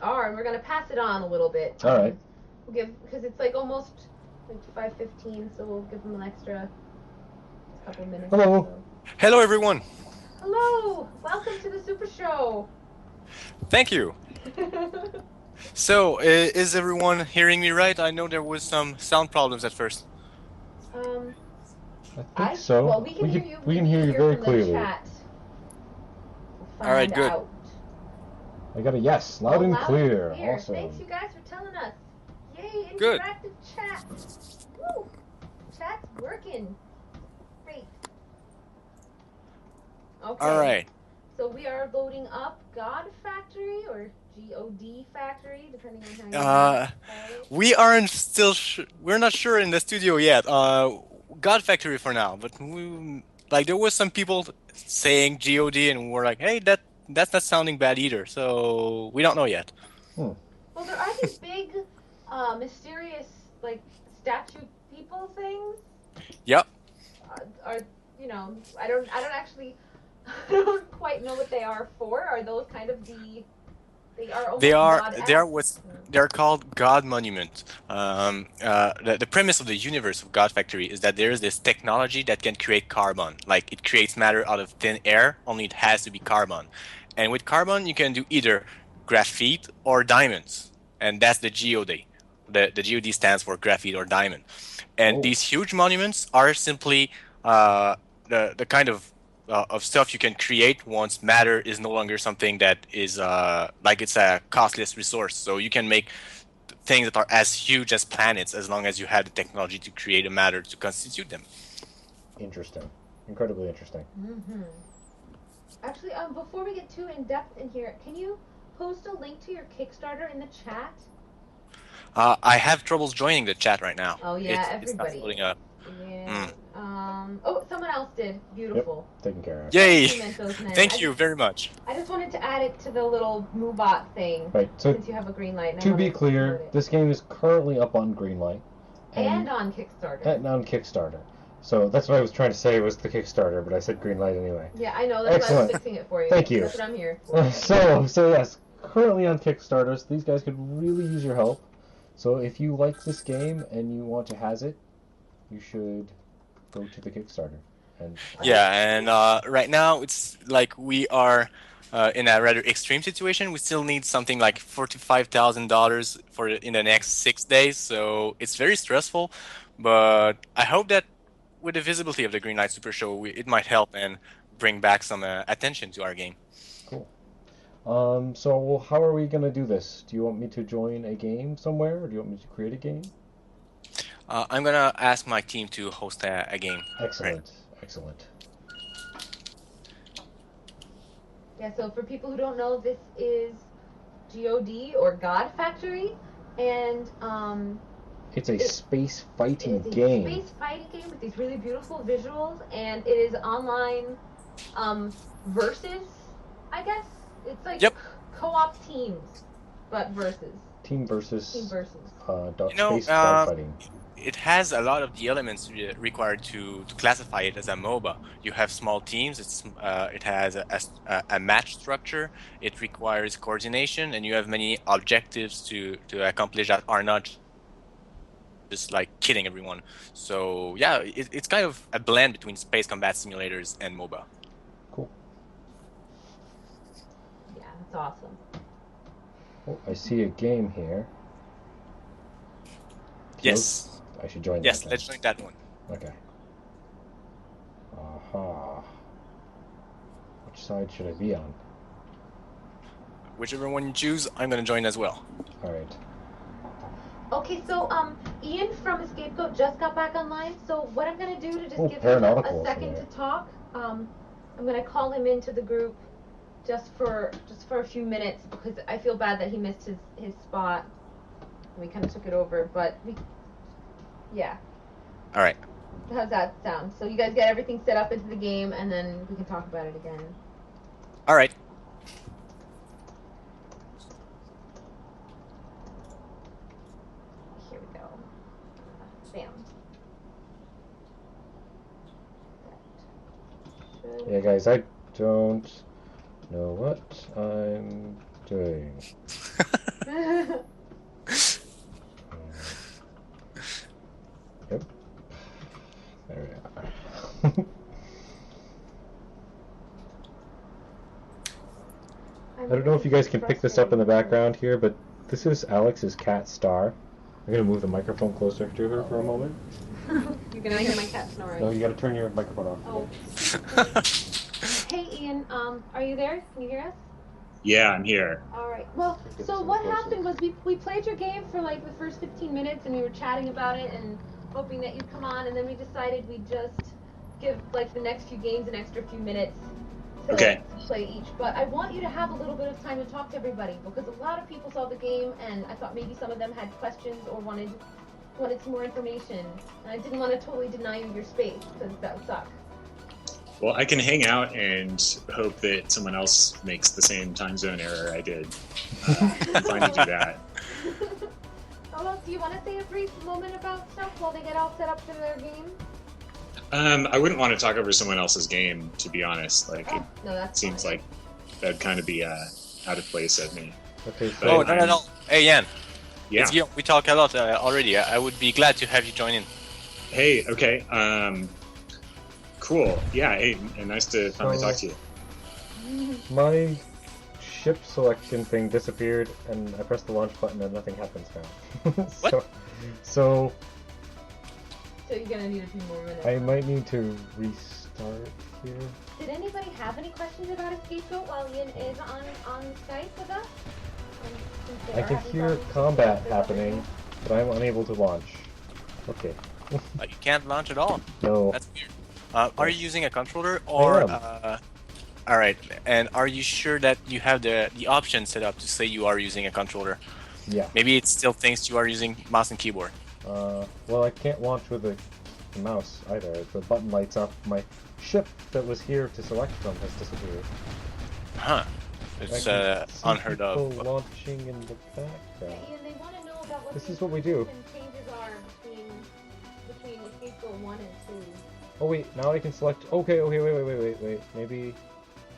are, and we're gonna pass it on a little bit. All right. We'll give because it's like almost like 5:15, so we'll give them an extra couple minutes. Hello. So. Hello, everyone. Hello. Welcome to the Super Show. Thank you. So, is everyone hearing me right? I know there was some sound problems at first. I think so. Well, we can hear you. We can hear you very clearly. Chat. All right, good. Out. I got a yes, loud and clear. Awesome. Thanks, you guys, for telling us. Yay, good. Interactive chat. Woo! Chat's working. Great. Okay. All right. So we are loading up God Factory or GoD Factory, depending on how you we aren't still. We're not sure in the studio yet. God Factory for now, but there was some people saying GOD, and we're like, hey, that's not sounding bad either. So we don't know yet. Well, there are these big, mysterious, like statue people things. Yep. I don't actually. I don't quite know what they are for. Are those kind of the? They're called God Monument. The premise of the universe of God Factory is that there is this technology that can create carbon. Like it creates matter out of thin air, only it has to be carbon. And with carbon, you can do either graphite or diamonds, and that's the GOD. The GOD stands for graphite or diamond. And these huge monuments are simply the kind of stuff you can create once matter is no longer something that is like it's a costless resource. So you can make things that are as huge as planets as long as you have the technology to create a matter to constitute them. Interesting. Incredibly interesting. Mm-hmm. Actually, before we get too in-depth in here, can you post a link to your Kickstarter in the chat? I have troubles joining the chat right now. Oh, yeah, everybody. It's not loading up. Yeah. Oh, someone else did. Beautiful. Yep, taken care of. Yay! Thank you very much. I just wanted to add it to the little Moobot thing. Right. So since you have a Greenlight. To be clear, this game is currently up on Greenlight. And on Kickstarter. And on Kickstarter. So that's what I was trying to say was the Kickstarter, but I said Greenlight anyway. Yeah, I know. That's why I was fixing it for you. Thank you. That's what I'm here for. So yes, currently on Kickstarter. So these guys could really use your help. So if you like this game and you want to has it, you should go to the Kickstarter. And right now it's like we are in a rather extreme situation. We still need something like $45,000 for in the next 6 days. So it's very stressful, but I hope that with the visibility of the Greenlight SuperShow, it might help and bring back some attention to our game. Cool. So how are we going to do this? Do you want me to join a game somewhere, or do you want me to create a game? I'm going to ask my team to host a game. Excellent. Right. Excellent. Yeah, so for people who don't know, this is GOD, or God Factory, and it's a space fighting game. It's a space fighting game with these really beautiful visuals, and it is online versus, I guess. It's like co-op teams, but versus. Team versus. Space fighting. It has a lot of the elements required to classify it as a MOBA. You have small teams. It has a match structure. It requires coordination, and you have many objectives to accomplish that are not just like killing everyone. So yeah, it's kind of a blend between space combat simulators and MOBA. Cool. Yeah, that's awesome. Oh, I see a game here. Yes. I should join that. Yes, let's join that one. Okay. Aha. Which side should I be on? Whichever one you choose, I'm going to join as well. All right. Okay, so Ian from Escapegoat just got back online. So what I'm going to do to just give him a second to talk, I'm going to call him into the group just for a few minutes, because I feel bad that he missed his spot. We kind of took it over, but yeah. All right. How's that sound? So you guys get everything set up into the game, and then we can talk about it again. All right. Here we go. Bam. Yeah, guys, I don't know what I'm doing. don't know if you guys can pick this up in the background here, but this is Alex's cat Star. I'm gonna move the microphone closer to her for a moment. You're gonna hear my cat snoring. No, you gotta turn your microphone off. Oh. Hey Ian, are you there? Can you hear us? Yeah, I'm here. Alright. Well, so what happened was we played your game for like the first 15 minutes and we were chatting about it and hoping that you'd come on, and then we decided we'd just give like the next few games an extra few minutes to play each. But I want you to have a little bit of time to talk to everybody because a lot of people saw the game and I thought maybe some of them had questions or wanted some more information. And I didn't want to totally deny you your space because that would suck. Well, I can hang out and hope that someone else makes the same time zone error I did. I'm fine to do that. Well, do you want to say a brief moment about stuff while they get all set up for their game? I wouldn't want to talk over someone else's game, to be honest. Like, it seems like that'd kind of be out of place at me. Okay. So no. Hey, Ian. Yeah. We talk a lot already. I would be glad to have you join in. Hey. Okay. Cool. Yeah. Hey, and nice to finally talk to you. My ship selection thing disappeared, and I pressed the launch button, and nothing happens now. What? So you're gonna need a few more minutes. I might need to restart here. Did anybody have any questions about a scapegoat while Ian is on Skype with us? I can hear combat happening, but I'm unable to launch. Okay. You can't launch at all. No. That's weird. Are you using a controller or? I am. All right. And are you sure that you have the option set up to say you are using a controller? Yeah. Maybe it still thinks you are using mouse and keyboard. Well, I can't launch with the mouse either. The button lights up. My ship that was here to select from has disappeared. Huh. It's unheard of. People launching in the background. Yeah, Ian, they want to know about what This is what we do. changes are between the scapegoat 1 and 2. Oh wait, now I can select. Okay, wait. Maybe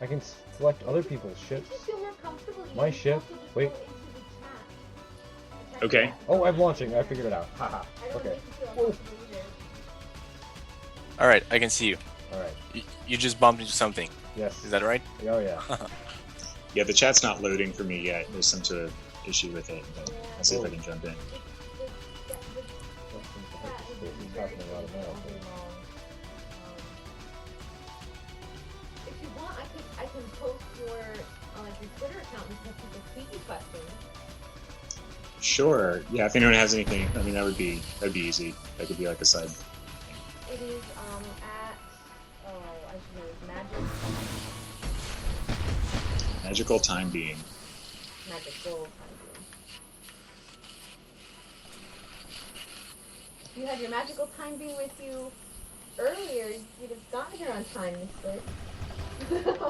I can select other people's ships. If you feel more comfortable, My you ship. can also just Wait. go into the chat. Okay. Oh, I'm launching. I figured it out. Haha. I don't Okay. make you feel uncomfortable either. All right, I can see you. All right. You just bumped into something. Yes. Is that right? Oh yeah. Yeah, the chat's not loading for me yet. There's some sort of issue with it, but I'll see if I can jump in. It's happening automatically. If you want, I can post your your Twitter account and have people tweet you questions. Sure. Yeah, if anyone has anything, I mean, that'd be easy. That could be like a side. It is at I should know it's Magical time being. magical time being. If you had your magical time being with you earlier, you'd have gotten here on time, Mr.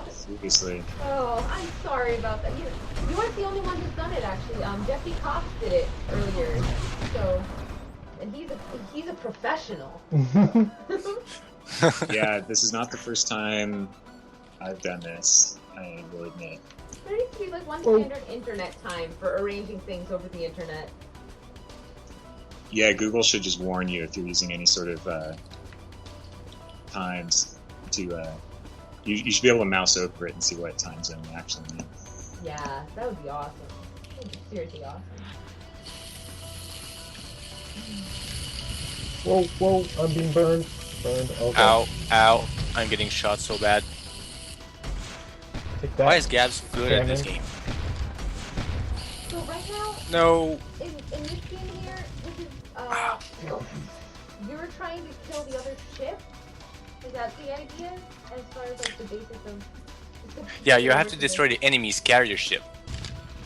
Seriously. Oh, I'm sorry about that. You weren't the only one who's done it, actually. Jesse Cox did it earlier, so, and he's a professional. Yeah, this is not the first time I've done this, I will admit. There needs to be like one standard internet time for arranging things over the internet. Yeah, Google should just warn you if you're using any sort of times to. You should be able to mouse over it and see what time zone you actually mean. Yeah, that would be awesome. That would be seriously awesome. Whoa! I'm being burned. Okay. Ow! I'm getting shot so bad. Take that. Why is Gab so good at this game? So right now, No. in this game here, this is you're trying to kill the other ship. Is that the idea? As far as like the basis of. Yeah, you have to destroy the enemy's carrier ship,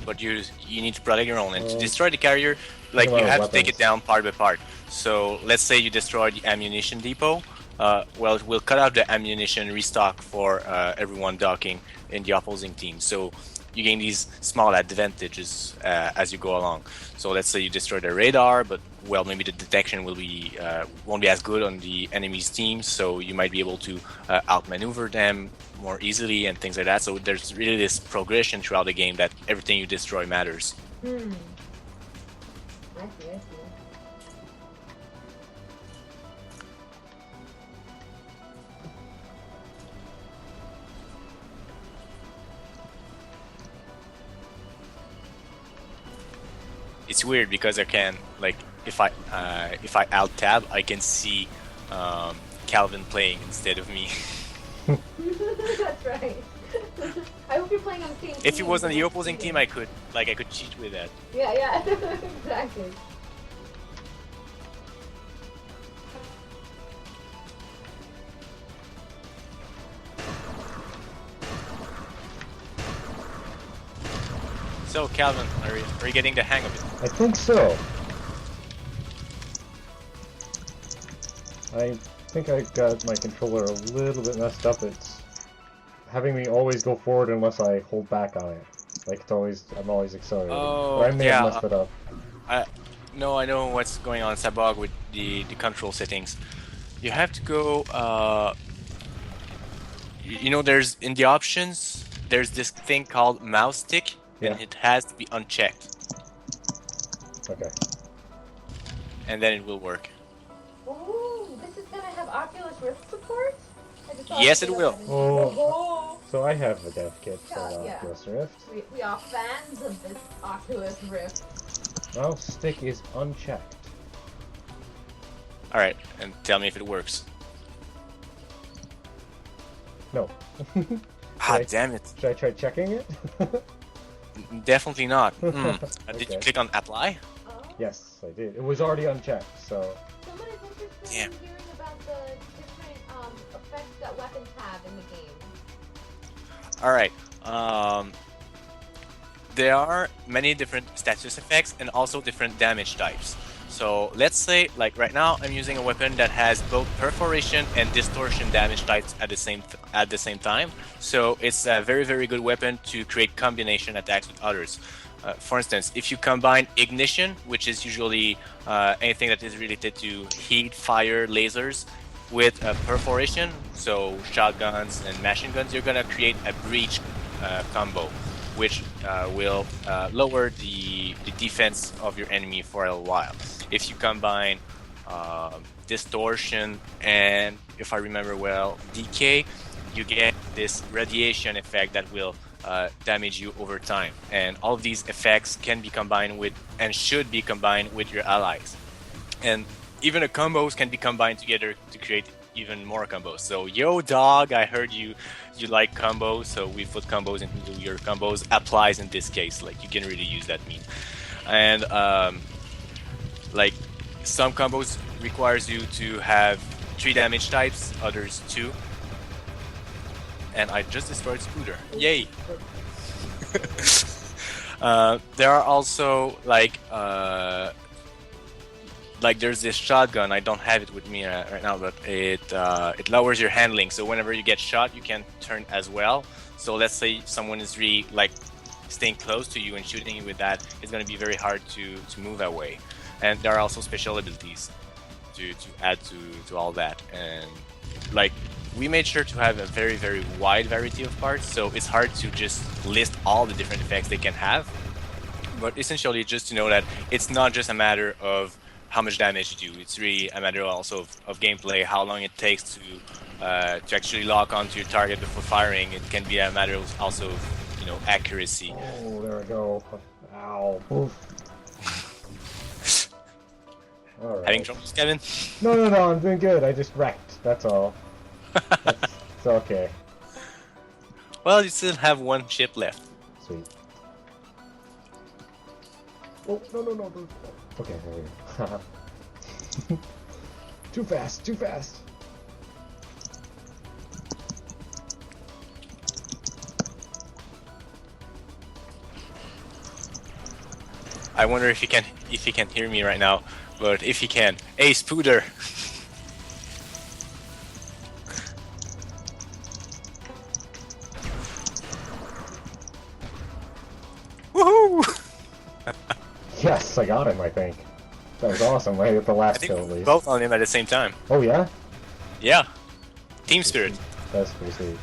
but you need to protect your own. And to destroy the carrier, like you have to take it down part by part. So let's say you destroy the ammunition depot. Well, we'll cut out the ammunition restock for everyone docking in the opposing team. So you gain these small advantages as you go along. So let's say you destroy the radar, but well, maybe the detection will be won't be as good on the enemy's team. So you might be able to outmaneuver them more easily and things like that. So there's really this progression throughout the game that everything you destroy matters. I see. it's weird because I can, like, if I alt tab, I can see Calvin playing instead of me. That's right. I hope you're playing on the same team. If he was on the opposing team, I could cheat with that. Yeah, exactly. So, Calvin, are you getting the hang of it? I think so. I think I got my controller a little bit messed up. It's having me always go forward unless I hold back on it. Like I'm always accelerating. Oh, but I may have messed it up. No, I know what's going on, Sabog, with the control settings. You have to go. You know, there's in the options. There's this thing called mouse stick, and it has to be unchecked. Okay. And then it will work. Ooh, this is gonna have Oculus Rift support? Yes, it will. Oh. So I have a dev kit for Oculus Rift. We are fans of this Oculus Rift. Mouse stick is unchecked. Alright, and tell me if it works. No. Damn it. Should I try checking it? Definitely not. Okay. Did you click on apply? Oh. Yes, I did. It was already unchecked, so... Someone is interested Damn. in hearing about the different effects that weapons have in the game. Alright. There are many different status effects and also different damage types. So let's say, like right now, I'm using a weapon that has both perforation and distortion damage types at the same time. So it's a very, very good weapon to create combination attacks with others. For instance, if you combine ignition, which is usually anything that is related to heat, fire, lasers, with perforation, so shotguns and machine guns, you're gonna create a breach combo, which will lower the defense of your enemy for a while. If you combine distortion and, if I remember well, decay, you get this radiation effect that will damage you over time. And all of these effects can be combined with, and should be combined with, your allies. And even the combos can be combined together to create even more combos. So, yo dog, I heard you like combos, so we put combos into your combos. Applies in this case, like you can really use that meme. And like some combos requires you to have 3 damage types, others 2. And I just destroyed Scooter. Yay! There are also like there's this shotgun. I don't have it with me right now, but it lowers your handling. So whenever you get shot, you can turn as well. So let's say someone is really like staying close to you and shooting you with that, it's going to be very hard to move away. And there are also special abilities to add to all that. And like we made sure to have a very, very wide variety of parts, so it's hard to just list all the different effects they can have. But essentially, just to know that it's not just a matter of how much damage you do. It's really a matter also of gameplay, how long it takes to actually lock onto your target before firing. It can be a matter of also of, accuracy. Oh, there we go. Ow. Oof. All right. Having troubles, Kevin? No, I'm doing good. I just wrecked. That's all. It's okay. Well, you still have 1 ship left. Sweet. Oh, no. Okay, there we go. Too fast. I wonder if he can hear me right now, but if he can, hey Spooder! Woohoo! Yes, I got him, I think. That was awesome. I hit the last kill at least. Both on him at the same time. Oh, yeah? Yeah. Team spirit. That's pretty sweet.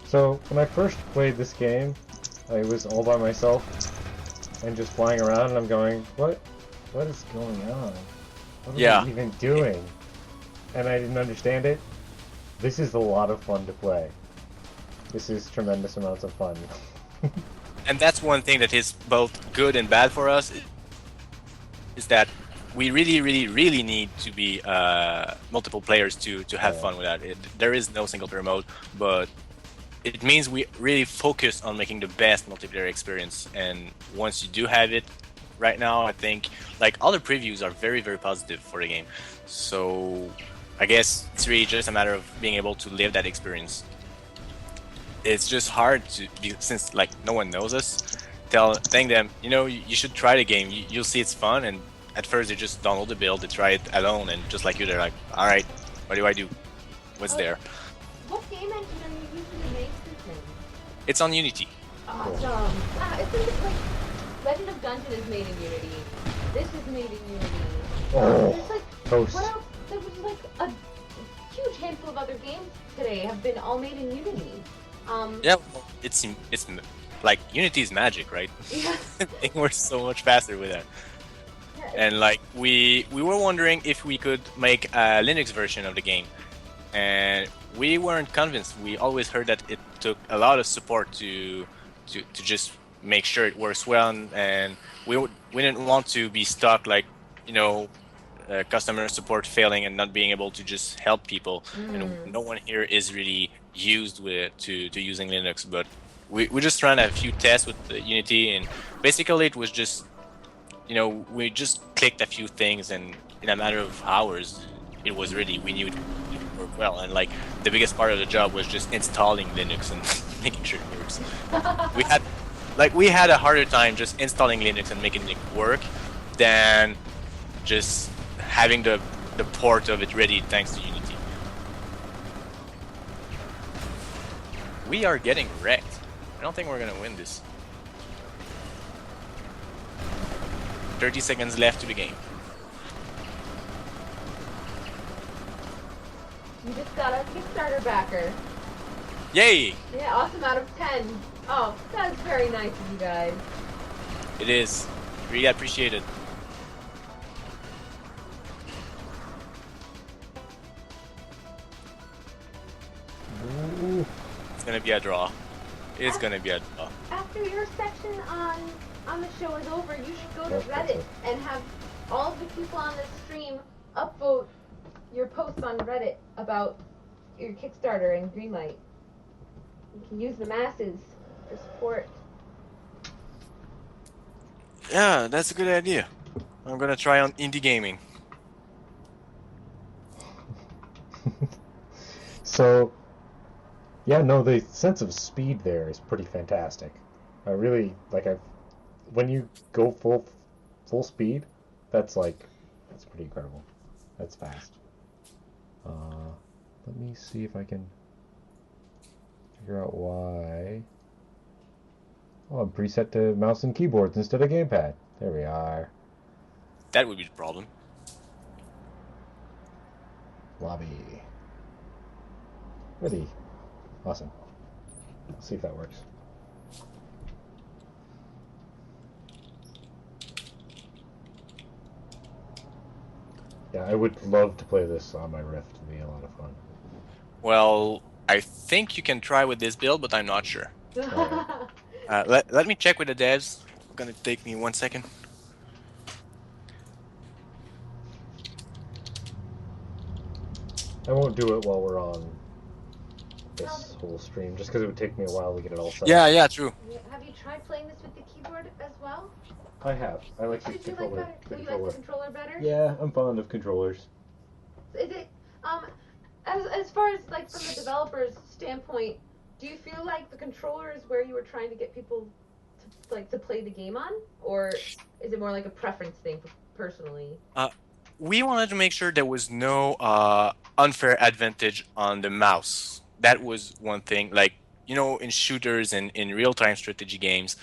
So, when I first played this game, I was all by myself and just flying around, and I'm going, what is going on? What am I even doing? And I didn't understand it. This is a lot of fun to play. This is tremendous amounts of fun. And that's one thing that is both good and bad for us, is that we really need to be multiple players to have fun with that. There is no single player mode, but it means we really focus on making the best multiplayer experience. And once you do have it, right now, I think like all the previews are very positive for the game. So I guess it's really just a matter of being able to live that experience. It's just hard to be, since like no one knows us, telling them, you know, you should try the game. You'll see it's fun. And at first they just download the build, they try it alone, and just like you, they're like, all right, what do I do? What's there? What game engine are you using to make this in? It's on Unity. Awesome. It seems like Legend of Gungeon is made in Unity. This is made in Unity. There's like, Toast. what else? There was like a huge handful of other games today have been all made in Unity. Yeah, well, it's like Unity is magic, right? Yeah. It works so much faster with that. And like we were wondering if we could make a Linux version of the game, and we weren't convinced. We always heard that it took a lot of support to just make sure it works well, and we didn't want to be stuck, like, you know, customer support failing and not being able to just help people. And no one here is really used to using Linux, but we just ran a few tests with the Unity, and basically it was just, you know, we just clicked a few things, and in a matter of hours, it was ready. We knew it would work well, and like the biggest part of the job was just installing Linux and making sure it works. we had a harder time just installing Linux and making it work than just having the port of it ready thanks to Unity. We are getting wrecked. I don't think we're gonna win this. 30 seconds left to the game. You just got a Kickstarter backer. Yay! Yeah, awesome out of 10. Oh, that's very nice of you guys. It is. Really appreciate it. It's gonna be a draw. It's gonna be a draw. After your section on the show is over, you should go to Reddit and have all of the people on this stream upvote your posts on Reddit about your Kickstarter and Greenlight. You can use the masses for support. Yeah, that's a good idea. I'm gonna try on indie gaming. So, yeah, no, the sense of speed there is pretty fantastic. I really like. When you go full speed, that's pretty incredible. That's fast. Let me see if I can figure out why. Oh, I'm preset to mouse and keyboards instead of gamepad. There we are. That would be the problem. Lobby. Ready. Awesome. Let's see if that works. Yeah, I would love to play this on my Rift. It'd be a lot of fun. Well, I think you can try with this build, but I'm not sure. Let me check with the devs. It's gonna take me 1 second. I won't do it while we're on this whole stream, just because it would take me a while to get it all set. Yeah, true. Have you tried playing this with the keyboard as well? I have. I like the Did you controller. like better? You like the controller better? Yeah, I'm fond of controllers. Is it as far as like from the developer's standpoint, do you feel like the controller is where you were trying to get people to play the game on, or is it more like a preference thing personally? We wanted to make sure there was no unfair advantage on the mouse. That was one thing. Like, you know, in shooters and in real-time strategy games,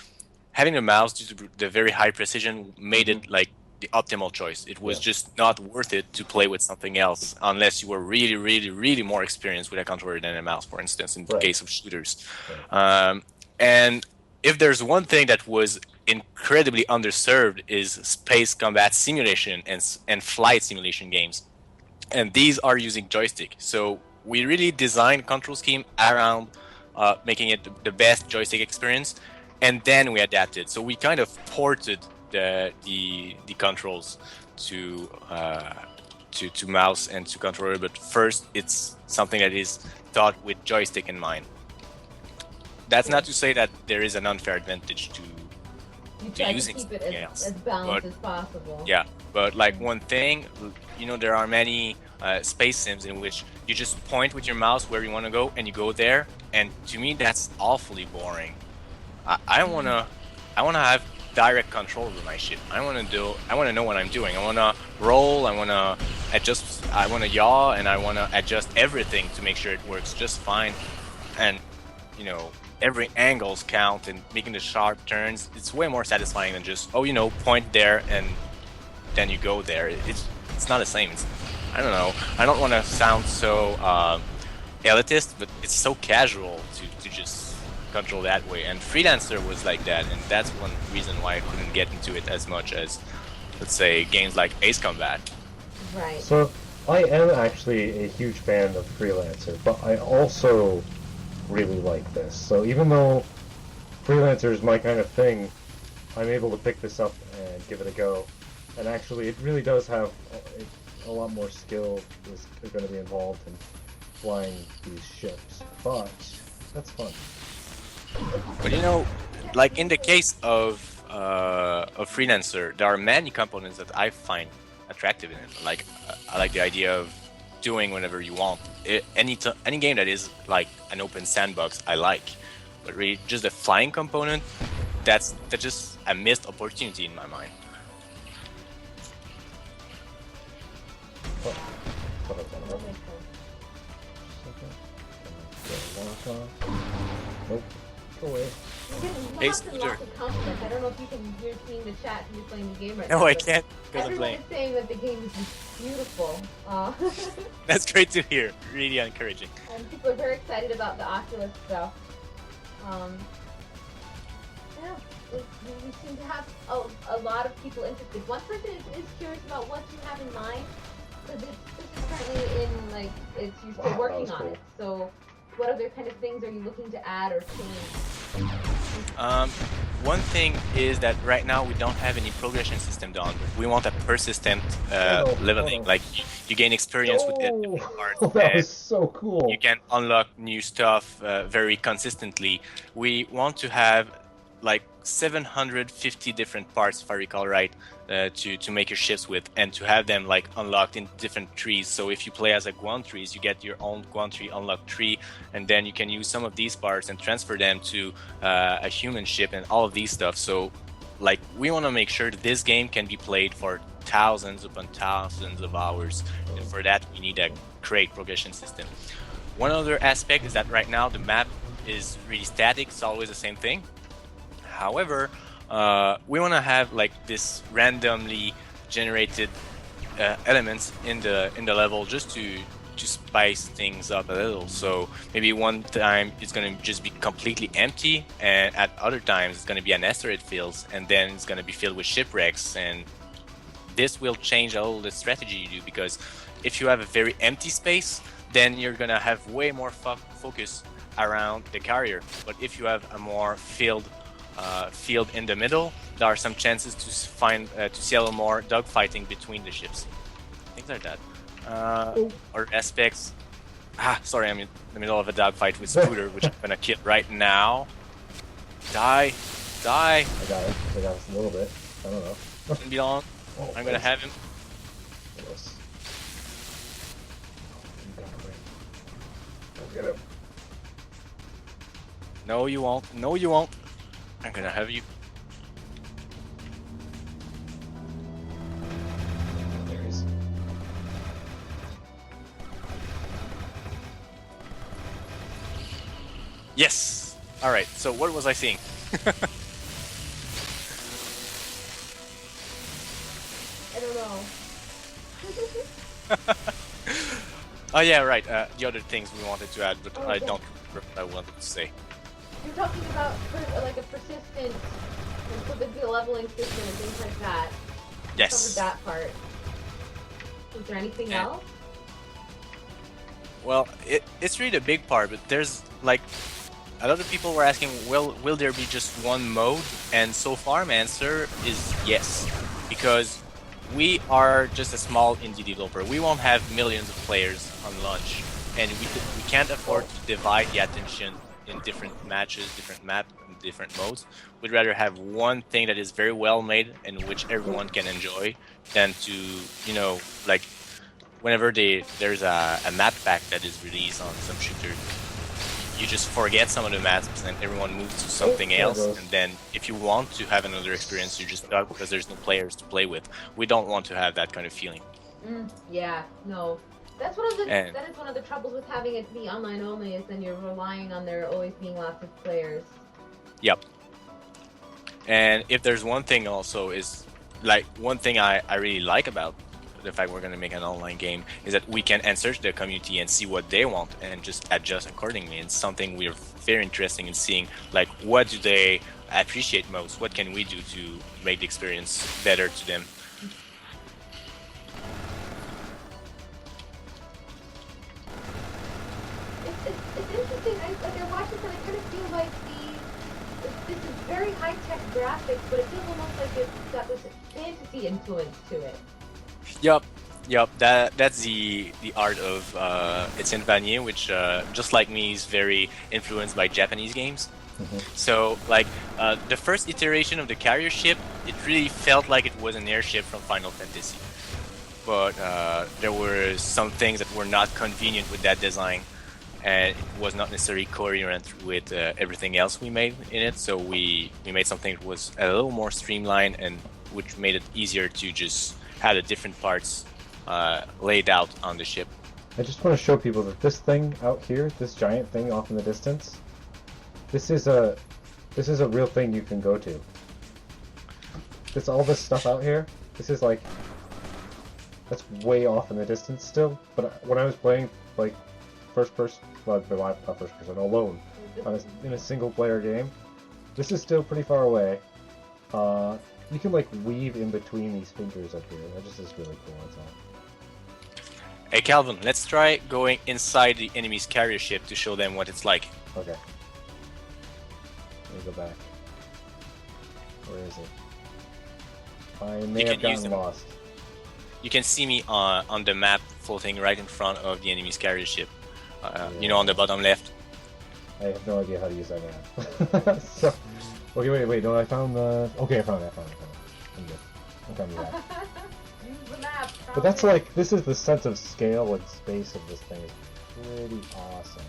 having a mouse due to the very high precision made it like the optimal choice. It was just not worth it to play with something else unless you were really more experienced with a controller than a mouse, for instance, in the case of shooters. And if there's one thing that was incredibly underserved is space combat simulation and flight simulation games. And these are using joystick. So we really designed control scheme around making it the best joystick experience. and then we adapted. So we kind of ported the controls to mouse and to controller, but first it's something that is thought with joystick in mind. That's not to say that there is an unfair advantage to using keep it as balanced as possible. Yeah, but like one thing, there are many space sims in which you just point with your mouse where you want to go and you go there, and to me that's awfully boring. I wanna have direct control over my ship. I wanna know what I'm doing. I wanna roll, I wanna adjust, I wanna yaw, and I wanna adjust everything to make sure it works just fine. And every angles count, and making the sharp turns, it's way more satisfying than just point there and then you go there. It's not the same. I don't know. I don't want to sound so elitist, but it's so casual to just control that way. And Freelancer was like that, and that's one reason why I couldn't get into it as much as, let's say, games like Ace Combat. Right. So I am actually a huge fan of Freelancer, but I also really like this. So even though Freelancer is my kind of thing, I'm able to pick this up and give it a go. And actually, it really does have a lot more skill is going to be involved in flying these ships, but that's fun. But like in the case of Freelancer, there are many components that I find attractive in it. Like I like the idea of doing whenever you want. Any game that is like an open sandbox, I like. But really, just the flying component, that's just a missed opportunity in my mind. Nope. Go away. You're getting lots of compliments. I don't know if you're seeing the chat and you're playing the game right now. No, I can't because I'm playing. Everyone is saying that the game is beautiful. That's great to hear. Really encouraging. And people are very excited about the Oculus stuff. Yeah, we seem to have a lot of people interested. One person is curious about what you have in mind. So this is currently in you're still working on it. So what other kind of things are you looking to add or change? One thing is that right now we don't have any progression system done. We want a persistent leveling. Like you gain experience with different parts. That was so cool. You can unlock new stuff very consistently. We want to have like 750 different parts, if I recall right, to make your ships with, and to have them like unlocked in different trees. So if you play as a Guan trees, you get your own Guan tree unlocked tree, and then you can use some of these parts and transfer them to a human ship and all of these stuff. So like we want to make sure that this game can be played for thousands upon thousands of hours, and for that we need a great progression system. One other aspect is that right now the map is really static. It's always the same thing. However, we want to have like this randomly generated elements in the level just to spice things up a little. So maybe one time it's going to just be completely empty, and at other times it's going to be an asteroid fields, and then it's going to be filled with shipwrecks. And this will change a little the strategy you do, because if you have a very empty space, then you're going to have way more focus around the carrier. But if you have a more field in the middle, there are some chances to see a little more dogfighting between the ships, things like that. Or aspects. Sorry, I'm in the middle of a dogfight with Scooter, which I'm gonna kill right now. Die. I got it a little bit. I don't know. Doesn't be long. I'm gonna have him. Yes. Get him. No, you won't. No, you won't. I'm gonna have you. There he is. Yes! Alright, so what was I seeing? I don't know. Oh yeah, right. The other things we wanted to add, but I don't remember what I wanted to say. You're talking about like a persistent, so the leveling system and things like that. Yes. Covered that part. Was there anything else? Well, it's really a big part, but there's like a lot of people were asking, will there be just one mode? And so far, my answer is yes, because we are just a small indie developer. We won't have millions of players on launch, and we can't afford to divide the attention in different matches, different maps, and different modes. We'd rather have one thing that is very well made and which everyone can enjoy than to, like whenever there's a map pack that is released on some shooter, you just forget some of the maps and everyone moves to something else. And then if you want to have another experience, you're just stuck because there's no players to play with. We don't want to have that kind of feeling. Yeah, no. That is one of the troubles with having it be online only, is then you're relying on there always being lots of players. Yep. And if there's one thing also is, like, one thing I really like about the fact we're going to make an online game is that we can answer to the community and see what they want and just adjust accordingly. It's something we're very interested in seeing, like, what do they appreciate most? What can we do to make the experience better to them? It's interesting. I watch this and I kind of feel like this is very high-tech graphics, but it feels almost like it's got this fantasy influence to it. Yup. That's the art of Etienne Vanier, which just like me is very influenced by Japanese games. So like the first iteration of the carrier ship, it really felt like it was an airship from Final Fantasy, but there were some things that were not convenient with that design, and it was not necessarily coherent with everything else we made in it. So we made something that was a little more streamlined and which made it easier to just have the different parts laid out on the ship. I just want to show people that this thing out here, this giant thing off in the distance, this is a real thing you can go to. It's all this stuff out here. This is like, that's way off in the distance still. But when I was playing like first person, well, not first person, alone, in a single player game, this is still pretty far away. You can like weave in between these fingers up here. That just is really cool. That's all. Hey Calvin, let's try going inside the enemy's carrier ship to show them what it's like. Okay. Let me go back. Where is it? I may have gotten lost. You can see me on the map floating right in front of the enemy's carrier ship. On the bottom left. I have no idea how to use that map. So, okay, wait. No, I found the. Okay, I found it. I'm good. I'm coming back. Use the map. But that's like, this is the sense of scale and space of this thing. It's pretty awesome.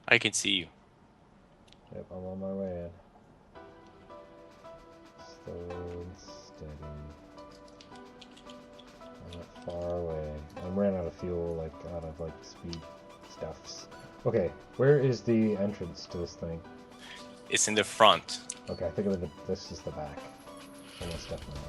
I can see you. Yep, I'm on my way in. Slow and steady. I'm not far away. I ran out of fuel, out of speed stuffs. Okay, where is the entrance to this thing? It's in the front. Okay, I think this is the back. Almost definitely.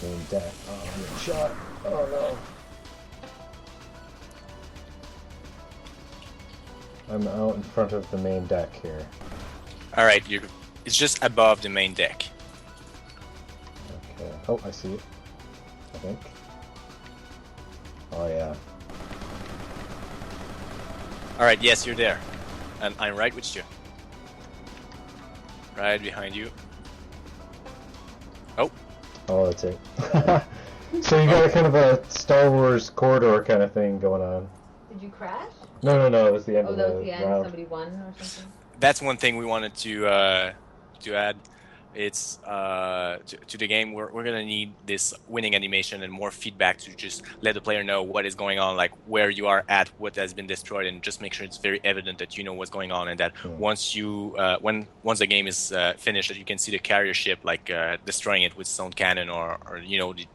Main deck. Oh, I'm getting shot. Oh no. I'm out in front of the main deck here. Alright, it's just above the main deck. Okay. Oh, I see it. I think. Oh yeah. Alright, yes, you're there. And I'm right with you. Right behind you. Oh. Oh, that's it. So you got a kind of a Star Wars corridor kind of thing going on. Did you crash? No, it was the end of the round. Oh, that was the end? Somebody won or something? That's one thing we wanted to add. It's to the game. We're gonna need this winning animation and more feedback to just let the player know what is going on, like where you are at, what has been destroyed, and just make sure it's very evident that you know what's going on, and that once the game is finished, that you can see the carrier ship destroying it with stone cannon or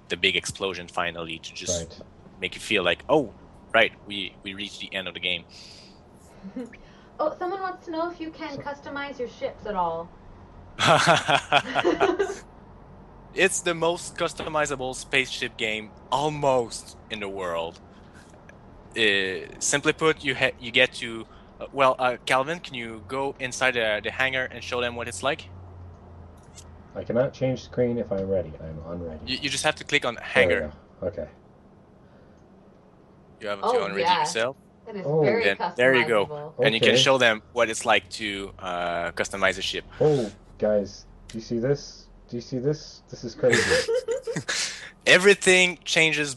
the big explosion finally to just make you feel like, oh, right, we reached the end of the game. Oh, someone wants to know if you can customize your ships at all. It's the most customizable spaceship game almost in the world. Simply put, you get to Calvin, can you go inside the hangar and show them what it's like? I cannot change screen if I'm ready. I'm unready. You just have to click on There we hangar. go. Okay. You have to unready yourself. That is very Then customizable. there you go. Okay. And you can show them what it's like to customize a ship. Oh, guys, do you see this? Do you see this? This is crazy. Everything changes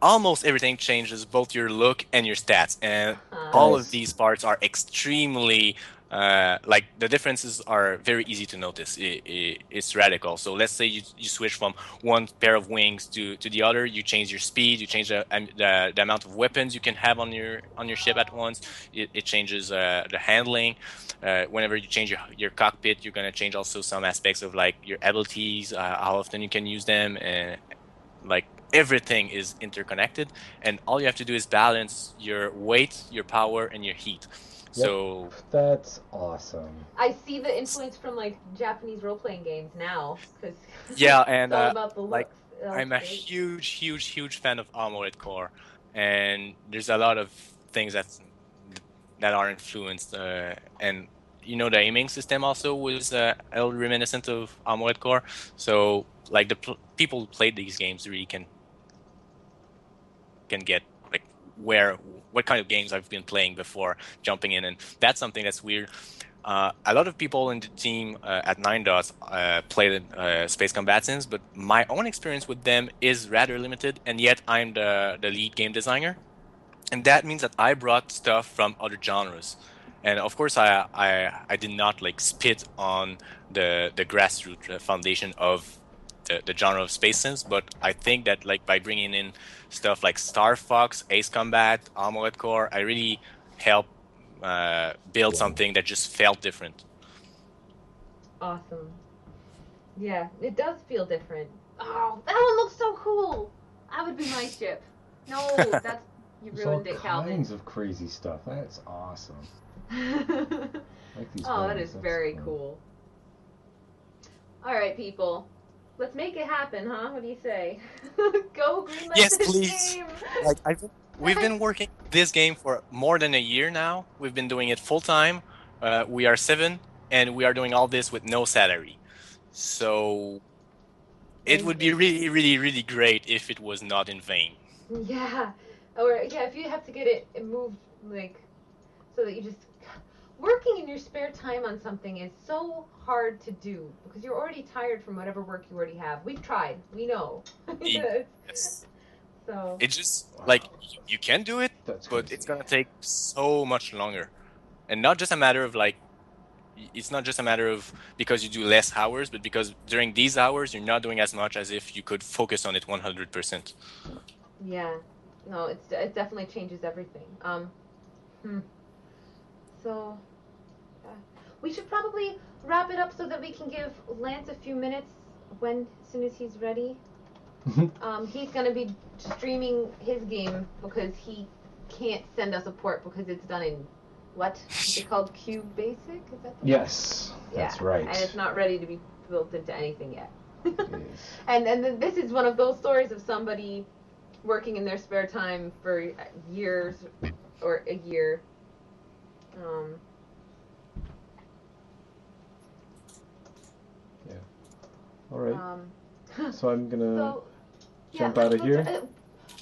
almost everything changes both your look and your stats, and all of these parts are extremely like the differences are very easy to notice. It's radical. So let's say you switch from one pair of wings to the other. You change your speed. You change the amount of weapons you can have on your ship at once. It changes the handling. Whenever you change your cockpit, you're gonna change also some aspects of like your abilities, how often you can use them, and like everything is interconnected. And all you have to do is balance your weight, your power, and your heat. So that's awesome. I see the influence from like Japanese role-playing games now, because yeah, and it's all about the looks. like I'm a huge fan of Armored Core, and there's a lot of things that are influenced, and you know the aiming system also was a little reminiscent of Armored Core. So like the people who played these games really can get like what kind of games I've been playing before jumping in, and that's something that's weird. A lot of people in the team at 9 Dots played Space Combatants, but my own experience with them is rather limited, and yet I'm the lead game designer. And that means that I brought stuff from other genres. And of course, I did not like spit on the grassroots foundation of the genre of Space Sims, but I think that like by bringing in stuff like Star Fox, Ace Combat, Armored Core, I really helped build something that just felt different. Awesome. Yeah, it does feel different. Oh, that one looks so cool. That would be my ship. No, that's you ruined it, Calvin. All kinds of crazy stuff. That's awesome. Like these that is very cool. All right, people. Let's make it happen, huh? What do you say? Go Greenlight yes, this please. game. Like we've been working this game for more than a year now. We've been doing it full time. We are 7, and we are doing all this with no salary. So it would be really great if it was not in vain. Yeah. Or if you have to get it moved, like, so that you just working in your spare time on something is so hard to do because you're already tired from whatever work you already have. We've tried. We know. Yes. So it's just like you can do it, but it's gonna take so much longer, and not just a matter of like. It's not just a matter of because you do less hours, but because during these hours you're not doing as much as if you could focus on it 100%. Yeah, no, it definitely changes everything. So we should probably wrap it up so that we can give Lance a few minutes as soon as he's ready. He's gonna be streaming his game because he can't send us a port because it's done in what? Is it called Cube Basic? Is that the Yes, that's right. And it's not ready to be built into anything yet. And this is one of those stories of somebody working in their spare time for years or a year. Yeah. All right. So I'm gonna jump out of here.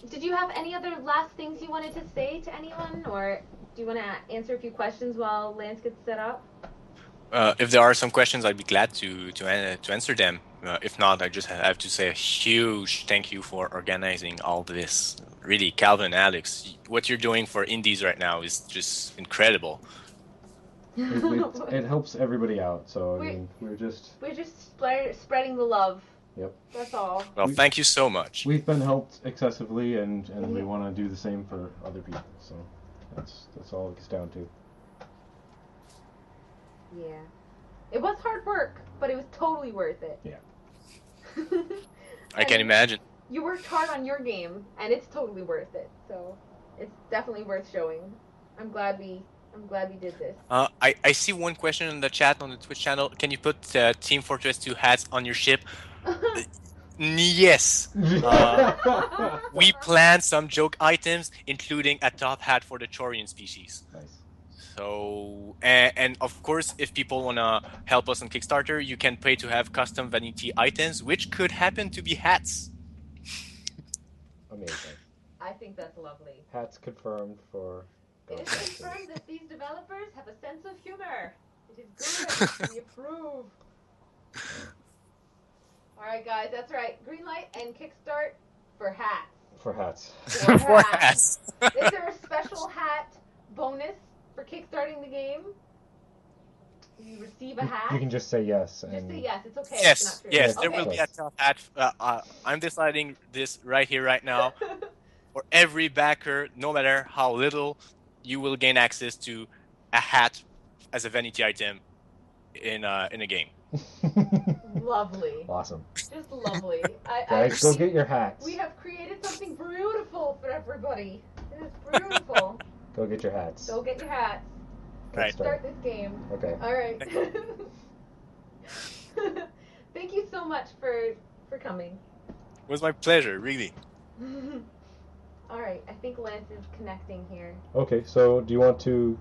Did you have any other last things you wanted to say to anyone, or do you want to answer a few questions while Lance gets set up? If there are some questions, I'd be glad to answer them. If not, I just have to say a huge thank you for organizing all this. Really, Calvin, Alex, what you're doing for indies right now is just incredible. It helps everybody out, so I mean, we're just spreading the love. Yep. That's all. Well, thank you so much. We've been helped excessively, and we want to do the same for other people. So that's all it gets down to. Yeah. It was hard work, but it was totally worth it. Yeah. I can imagine. You worked hard on your game, and it's totally worth it. So it's definitely worth showing. I'm glad we I'm glad we did this. I see one question in the chat on the Twitch channel. Can you put Team Fortress 2 hats on your ship? Yes. We planned some joke items, including a top hat for the Chorian species. Nice. So, and of course, if people want to help us on Kickstarter, you can pay to have custom vanity items, which could happen to be hats. Amazing. I think that's lovely. Hats confirmed for... It is confirmed that these developers have a sense of humor. It is good. We approve. Alright guys, that's right. Greenlight and Kickstart for hats. For hats. For hats. Is there a special hat bonus for kickstarting the game? You receive a hat? You can just say yes. Just say yes, it's okay. Yes, it's not true. yes, Okay. there will be a top hat. I'm deciding this right here, right now. For every backer, no matter how little, you will gain access to a hat as a vanity item in a game. Lovely. Awesome. Just lovely. Guys, go get your hats. We have created something beautiful for everybody. It is beautiful. Go get your hats. Go get your hats. Right. Start this game. Okay. All right. Thank you so much for coming. It was my pleasure, really. All right. I think Lance is connecting here. Okay, so do you want to...